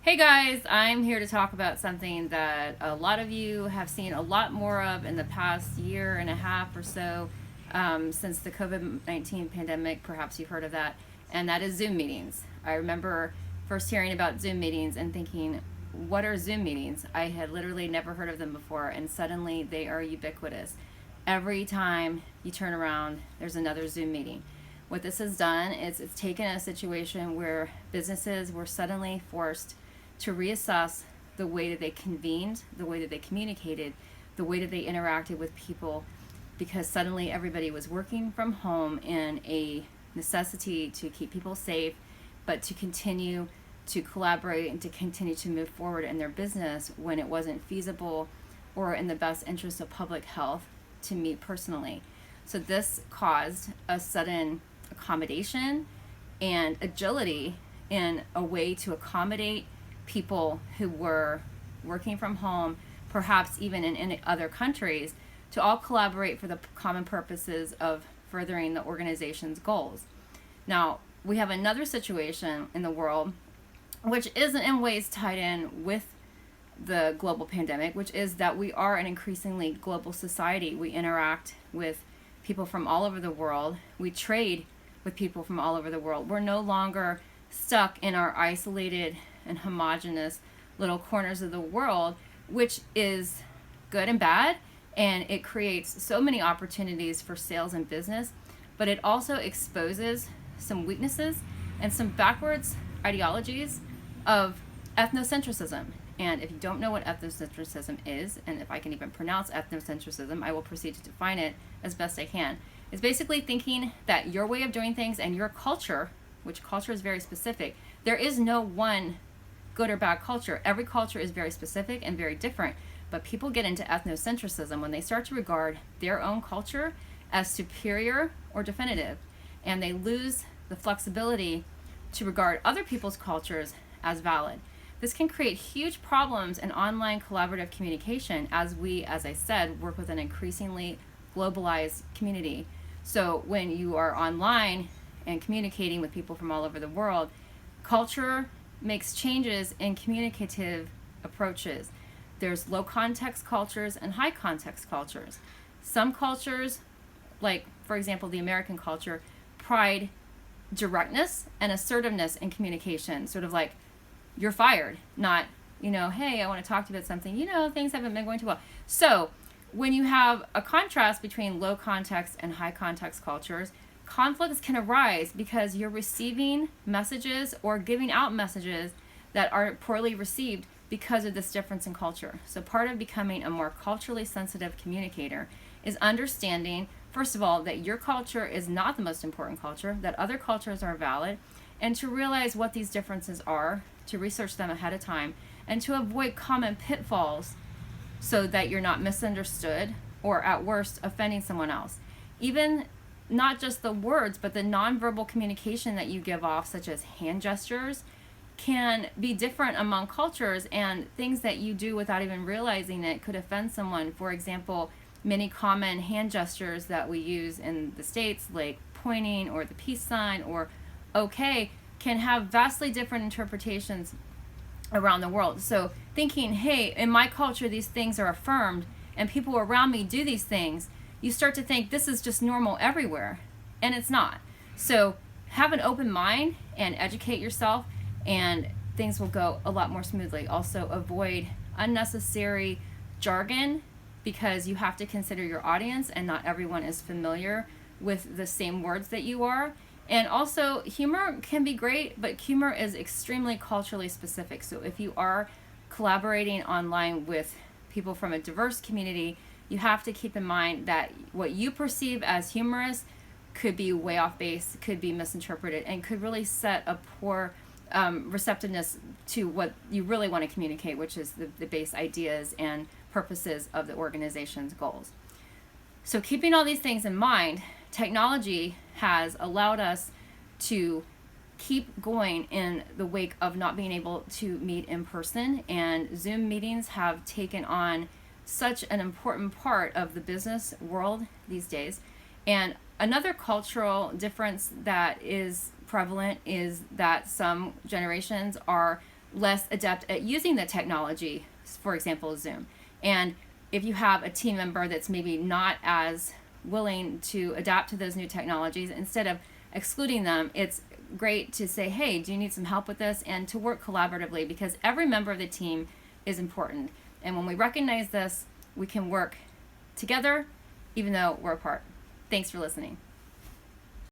Hey guys, I'm here to talk about something that a lot of you have seen a lot more of in the past year and a half or so since the COVID-19 pandemic. Perhaps you've heard of that, and that is Zoom meetings. I remember first hearing about Zoom meetings and thinking, what are Zoom meetings? I had literally never heard of them before, and suddenly they are ubiquitous. Every time you turn around, there's another Zoom meeting. What this has done is it's taken a situation where businesses were suddenly forced to reassess the way that they convened, the way that they communicated, the way that they interacted with people, because suddenly everybody was working from home in a necessity to keep people safe, but to continue to collaborate and to continue to move forward in their business when it wasn't feasible or in the best interest of public health to meet personally. So this caused a sudden accommodation and agility in a way to accommodate people who were working from home, perhaps even in other countries, to all collaborate for the common purposes of furthering the organization's goals. Now, we have another situation in the world which isn't in ways tied in with the global pandemic, which is that we are an increasingly global society. We interact with people from all over the world. We trade with people from all over the world. We're no longer stuck in our isolated and homogenous little corners of the world, which is good and bad, and it creates so many opportunities for sales and business, but it also exposes some weaknesses and some backwards ideologies of ethnocentrism. And if you don't know what ethnocentrism is, and if I can even pronounce ethnocentrism, I will proceed to define it as best I can. It's basically thinking that your way of doing things and your culture, which culture is very specific, there is no one good or bad culture. Every culture is very specific and very different, but people get into ethnocentrism when they start to regard their own culture as superior or definitive, and they lose the flexibility to regard other people's cultures as valid. This can create huge problems in online collaborative communication as we, as I said, work with an increasingly globalized community. So when you are online and communicating with people from all over the world, culture makes changes in communicative approaches. There's low context cultures and high context cultures. Some cultures, like for example the American culture, pride directness and assertiveness in communication, sort of like you're fired, not, hey, I want to talk to you about something, things haven't been going too well. So when you have a contrast between low context and high context cultures, conflicts can arise because you're receiving messages or giving out messages that are poorly received because of this difference in culture. So part of becoming a more culturally sensitive communicator is understanding, first of all, that your culture is not the most important culture, that other cultures are valid, and to realize what these differences are, to research them ahead of time, and to avoid common pitfalls so that you're not misunderstood or at worst offending someone else. Even not just the words, but the nonverbal communication that you give off, such as hand gestures, can be different among cultures, and things that you do without even realizing it could offend someone. For example, many common hand gestures that we use in the States, like pointing or the peace sign or okay, can have vastly different interpretations around the world. So thinking, hey, in my culture these things are affirmed and people around me do these things, you start to think this is just normal everywhere, and it's not. So have an open mind and educate yourself, and things will go a lot more smoothly. Also avoid unnecessary jargon, because you have to consider your audience, and not everyone is familiar with the same words that you are. And also, humor can be great, but humor is extremely culturally specific. So if you are collaborating online with people from a diverse community, you have to keep in mind that what you perceive as humorous could be way off base, could be misinterpreted, and could really set a poor receptiveness to what you really want to communicate, which is the base ideas and purposes of the organization's goals. So keeping all these things in mind, technology has allowed us to keep going in the wake of not being able to meet in person, and Zoom meetings have taken on such an important part of the business world these days. And another cultural difference that is prevalent is that some generations are less adept at using the technology, for example, Zoom. And if you have a team member that's maybe not as willing to adapt to those new technologies, instead of excluding them, it's great to say, hey, do you need some help with this? And to work collaboratively, because every member of the team is important. And when we recognize this, we can work together even though we're apart. Thanks for listening.